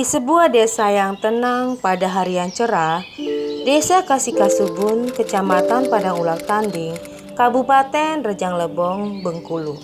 Di sebuah desa yang tenang pada hari yang cerah, Desa Kasikasubun, Kecamatan Padang Ulak Tanding, Kabupaten Rejang Lebong, Bengkulu.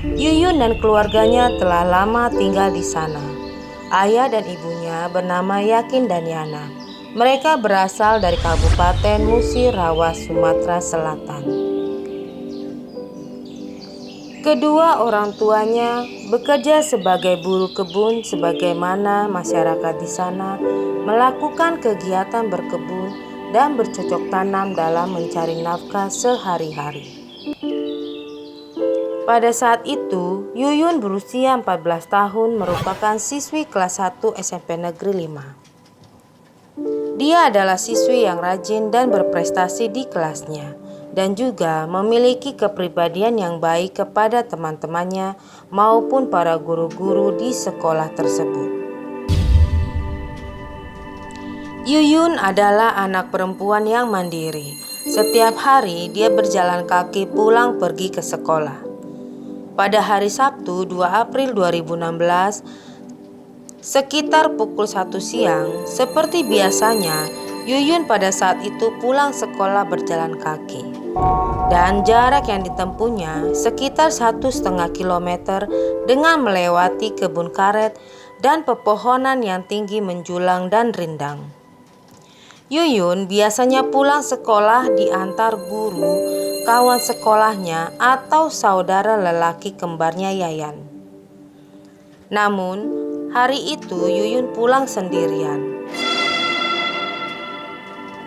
Yuyun dan keluarganya telah lama tinggal di sana. Ayah dan ibunya bernama Yakin dan Yana. Mereka berasal dari Kabupaten Musirawas, Sumatera Selatan. Kedua orang tuanya bekerja sebagai buruh kebun sebagaimana masyarakat di sana melakukan kegiatan berkebun dan bercocok tanam dalam mencari nafkah sehari-hari. Pada saat itu, Yuyun berusia 14 tahun merupakan siswi kelas 1 SMP Negeri 5. Dia adalah siswi yang rajin dan berprestasi di kelasnya, dan juga memiliki kepribadian yang baik kepada teman-temannya maupun para guru-guru di sekolah tersebut. Yuyun adalah anak perempuan yang mandiri. Setiap hari dia berjalan kaki pulang pergi ke sekolah. Pada hari Sabtu 2 April 2016, sekitar pukul 1 siang, seperti biasanya, Yuyun pada saat itu pulang sekolah berjalan kaki. Dan jarak yang ditempuhnya sekitar 1,5 kilometer dengan melewati kebun karet dan pepohonan yang tinggi menjulang dan rindang. Yuyun biasanya pulang sekolah diantar guru, kawan sekolahnya, atau saudara lelaki kembarnya Yayan. Namun, hari itu Yuyun pulang sendirian.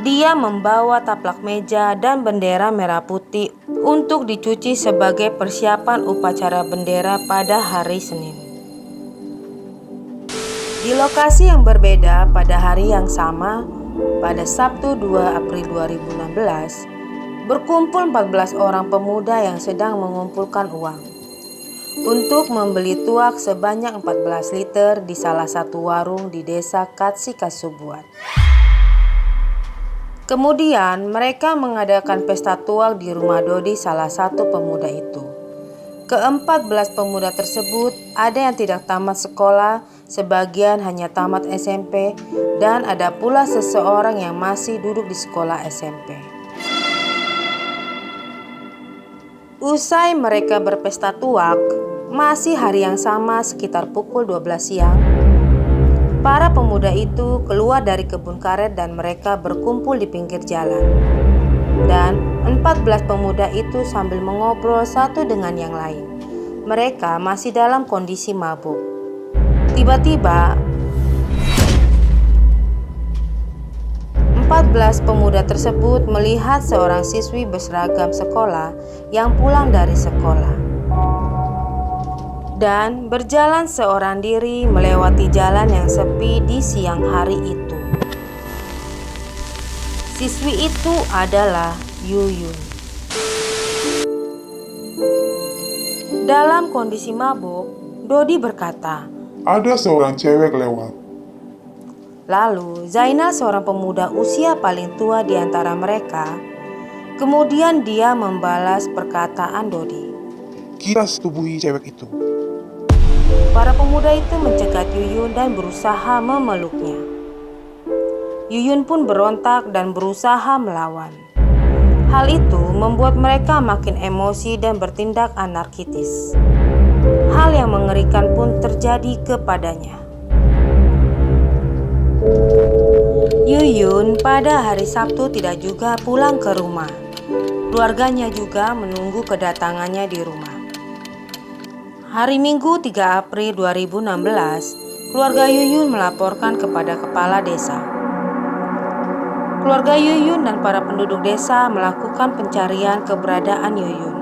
Dia membawa taplak meja dan bendera merah putih untuk dicuci sebagai persiapan upacara bendera pada hari Senin. Di lokasi yang berbeda pada hari yang sama, pada Sabtu 2 April 2016, berkumpul 14 orang pemuda yang sedang mengumpulkan uang untuk membeli tuak sebanyak 14 liter di salah satu warung di desa Kasikasubuan. Kemudian mereka mengadakan pesta tuak di rumah Dodi salah satu pemuda itu. Ke-14 pemuda tersebut ada yang tidak tamat sekolah, sebagian hanya tamat SMP, dan ada pula seseorang yang masih duduk di sekolah SMP. Usai mereka berpesta tuak, masih hari yang sama sekitar pukul 12 siang, para pemuda itu keluar dari kebun karet dan mereka berkumpul di pinggir jalan. Dan 14 pemuda itu sambil mengobrol satu dengan yang lain. Mereka masih dalam kondisi mabuk. Tiba-tiba 14 pemuda tersebut melihat seorang siswi berseragam sekolah yang pulang dari sekolah dan berjalan seorang diri melewati jalan yang sepi di siang hari itu. Siswi itu adalah Yuyun. Dalam kondisi mabuk, Dodi berkata, "Ada seorang cewek lewat." Lalu Zainal, seorang pemuda usia paling tua di antara mereka, kemudian dia membalas perkataan Dodi. "Kita setubuhi cewek itu." Para pemuda itu mencegat Yuyun dan berusaha memeluknya. Yuyun pun berontak dan berusaha melawan. Hal itu membuat mereka makin emosi dan bertindak anarkis. Hal yang mengerikan pun terjadi kepadanya. Yuyun pada hari Sabtu tidak juga pulang ke rumah. Keluarganya juga menunggu kedatangannya di rumah. Hari Minggu 3 April 2016, keluarga Yuyun melaporkan kepada kepala desa. Keluarga Yuyun dan para penduduk desa melakukan pencarian keberadaan Yuyun,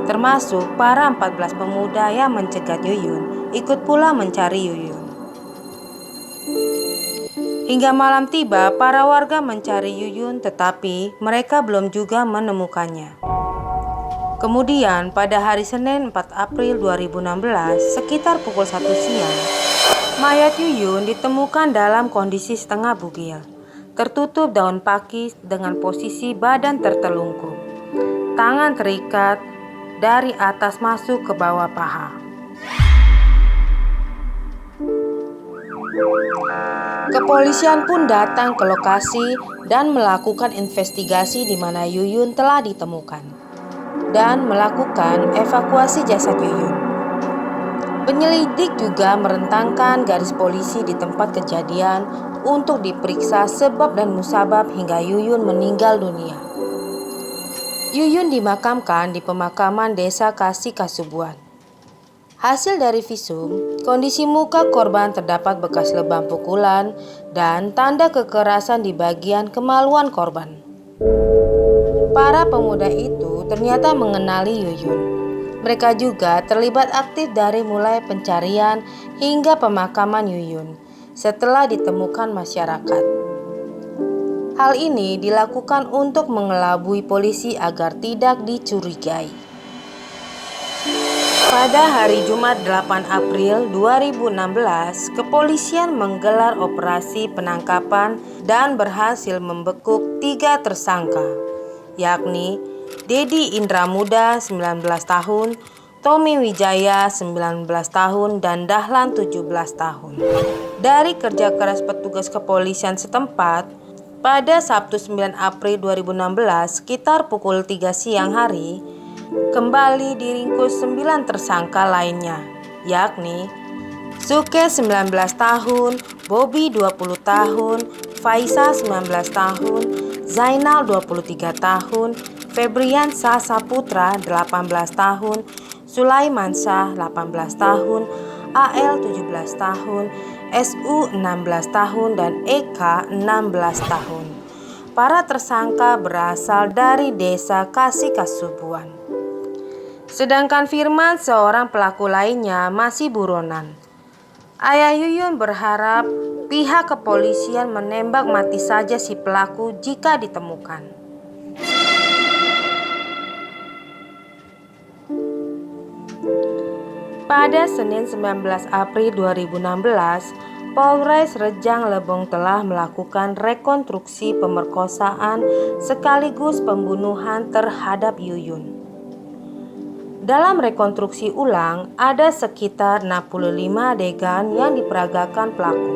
termasuk para 14 pemuda yang mencegat Yuyun ikut pula mencari Yuyun. Hingga malam tiba, para warga mencari Yuyun tetapi mereka belum juga menemukannya. Kemudian pada hari Senin 4 April 2016 sekitar pukul 1 siang, mayat Yuyun ditemukan dalam kondisi setengah bugil, tertutup daun pakis dengan posisi badan tertelungkup, tangan terikat dari atas masuk ke bawah paha. Kepolisian pun datang ke lokasi dan melakukan investigasi di mana Yuyun telah ditemukan dan melakukan evakuasi jasad Yuyun. Penyelidik juga merentangkan garis polisi di tempat kejadian untuk diperiksa sebab dan musabab hingga Yuyun meninggal dunia. Yuyun dimakamkan di pemakaman desa Kasih Kasubuan. Hasil dari visum, kondisi muka korban terdapat bekas lebam pukulan dan tanda kekerasan di bagian kemaluan korban. Para pemuda itu ternyata mengenali Yuyun. Mereka juga terlibat aktif dari mulai pencarian hingga pemakaman Yuyun setelah ditemukan masyarakat. Hal ini dilakukan untuk mengelabui polisi agar tidak dicurigai. Pada hari Jumat 8 April 2016, kepolisian menggelar operasi penangkapan dan berhasil membekuk 3 tersangka, yakni Dedi Indra Muda 19 tahun, Tommy Wijaya 19 tahun, dan Dahlan 17 tahun. Dari kerja keras petugas kepolisian setempat, pada Sabtu 9 April 2016 sekitar pukul 3 siang hari, kembali diringkus 9 tersangka lainnya, yakni Suke 19 tahun, Bobby 20 tahun, Faisa 19 tahun, Zainal 23 tahun, Febriansa Saputra 18 tahun, Sulaimansyah 18 tahun, AL 17 tahun, SU 16 tahun, dan EK 16 tahun. Para tersangka berasal dari desa Kasih Kasubuan. Sedangkan Firman, seorang pelaku lainnya, masih buronan. Ayah Yuyun berharap pihak kepolisian menembak mati saja si pelaku jika ditemukan. Pada Senin 19 April 2016, Polres Rejang Lebong telah melakukan rekonstruksi pemerkosaan sekaligus pembunuhan terhadap Yuyun. Dalam rekonstruksi ulang, ada sekitar 65 adegan yang diperagakan pelaku.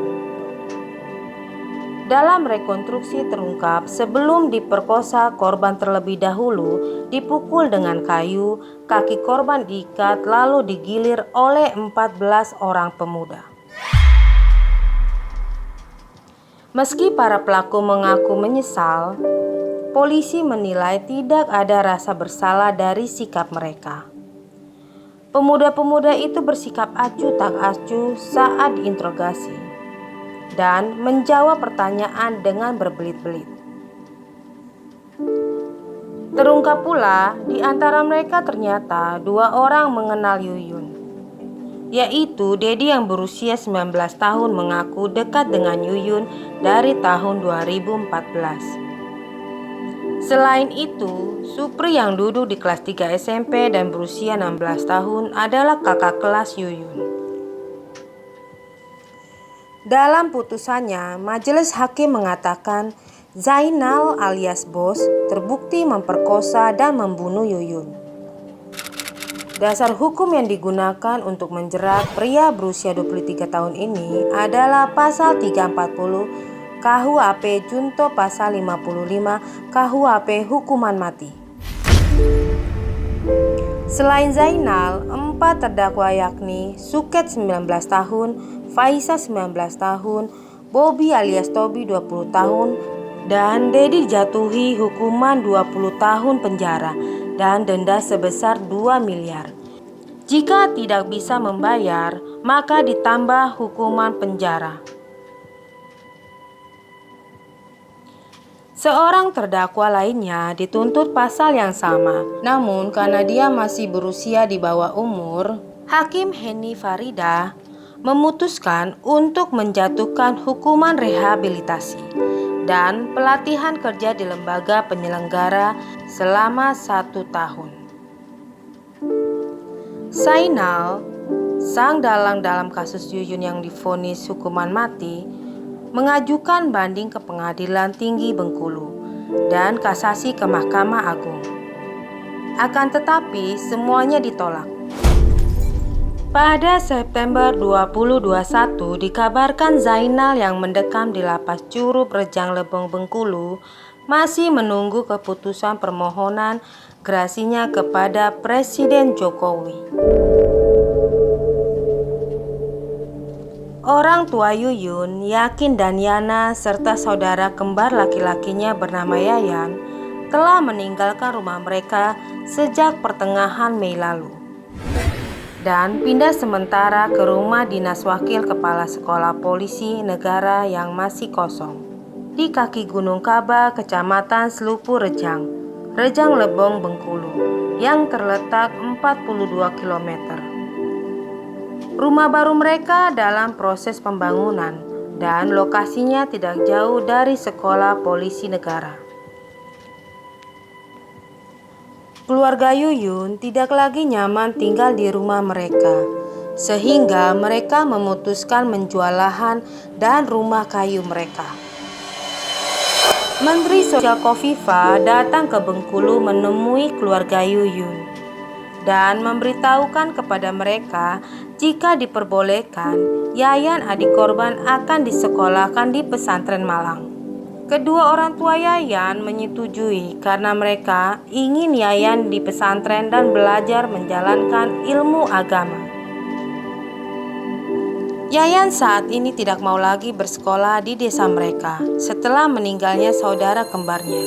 Dalam rekonstruksi terungkap sebelum diperkosa, korban terlebih dahulu dipukul dengan kayu, kaki korban diikat lalu digilir oleh 14 orang pemuda. Meski para pelaku mengaku menyesal, polisi menilai tidak ada rasa bersalah dari sikap mereka. Pemuda-pemuda itu bersikap acuh tak acuh saat diinterogasi dan menjawab pertanyaan dengan berbelit-belit. Terungkap pula di antara mereka ternyata 2 orang mengenal Yuyun, yaitu Dedi yang berusia 19 tahun mengaku dekat dengan Yuyun dari tahun 2014. Selain itu, Supri yang duduk di kelas 3 SMP dan berusia 16 tahun adalah kakak kelas Yuyun. Dalam putusannya, majelis hakim mengatakan Zainal alias Bos terbukti memperkosa dan membunuh Yuyun. Dasar hukum yang digunakan untuk menjerat pria berusia 23 tahun ini adalah pasal 340 KUHP Junto pasal 55 KUHP hukuman mati. Selain Zainal, 4 terdakwa yakni Suket 19 tahun, Faisa 19 tahun, Bobby alias Tobi 20 tahun, dan Dedi dijatuhi hukuman 20 tahun penjara dan denda sebesar 2 miliar. Jika tidak bisa membayar, maka ditambah hukuman penjara. Seorang terdakwa lainnya dituntut pasal yang sama, namun karena dia masih berusia di bawah umur, Hakim Heni Farida memutuskan untuk menjatuhkan hukuman rehabilitasi dan pelatihan kerja di lembaga penyelenggara selama 1 tahun. Zainal, sang dalang dalam kasus Yuyun yang divonis hukuman mati, mengajukan banding ke Pengadilan Tinggi Bengkulu dan kasasi ke Mahkamah Agung. Akan tetapi semuanya ditolak. Pada September 2021 dikabarkan Zainal yang mendekam di lapas Curup Rejang Lebong Bengkulu masih menunggu keputusan permohonan gerasinya kepada Presiden Jokowi. Orang tua Yuyun, Yakin dan Yana serta saudara kembar laki-lakinya bernama Yayan telah meninggalkan rumah mereka sejak pertengahan Mei lalu dan pindah sementara ke rumah dinas wakil kepala sekolah polisi negara yang masih kosong di kaki Gunung Kaba, Kecamatan Selupu Rejang, Rejang Lebong Bengkulu yang terletak 42 km. Rumah baru mereka dalam proses pembangunan dan lokasinya tidak jauh dari sekolah polisi negara. Keluarga Yuyun tidak lagi nyaman tinggal di rumah mereka, sehingga mereka memutuskan menjual lahan dan rumah kayu mereka. Menteri Sosial Kofifa datang ke Bengkulu menemui keluarga Yuyun dan memberitahukan kepada mereka jika diperbolehkan, Yayan adik korban akan disekolahkan di pesantren Malang. Kedua orang tua Yayan menyetujui karena mereka ingin Yayan di pesantren dan belajar menjalankan ilmu agama. Yayan saat ini tidak mau lagi bersekolah di desa mereka setelah meninggalnya saudara kembarnya.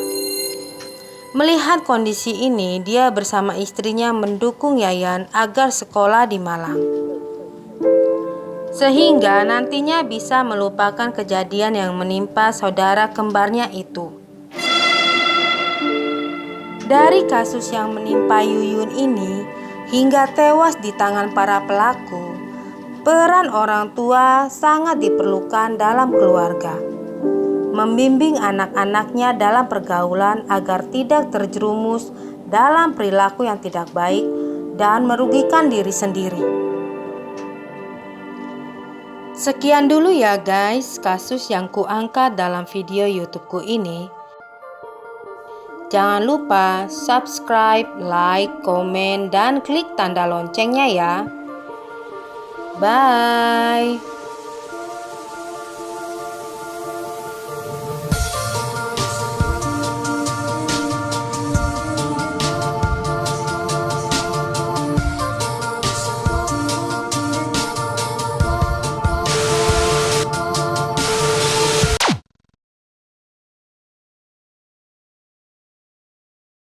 Melihat kondisi ini, dia bersama istrinya mendukung Yayan agar sekolah di Malang, sehingga nantinya bisa melupakan kejadian yang menimpa saudara kembarnya itu. Dari kasus yang menimpa Yuyun ini hingga tewas di tangan para pelaku, peran orang tua sangat diperlukan dalam keluarga. Membimbing anak-anaknya dalam pergaulan agar tidak terjerumus dalam perilaku yang tidak baik dan merugikan diri sendiri. Sekian dulu ya guys, kasus yang kuangkat dalam video YouTubeku ini. Jangan lupa subscribe, like, komen, dan klik tanda loncengnya ya. Bye.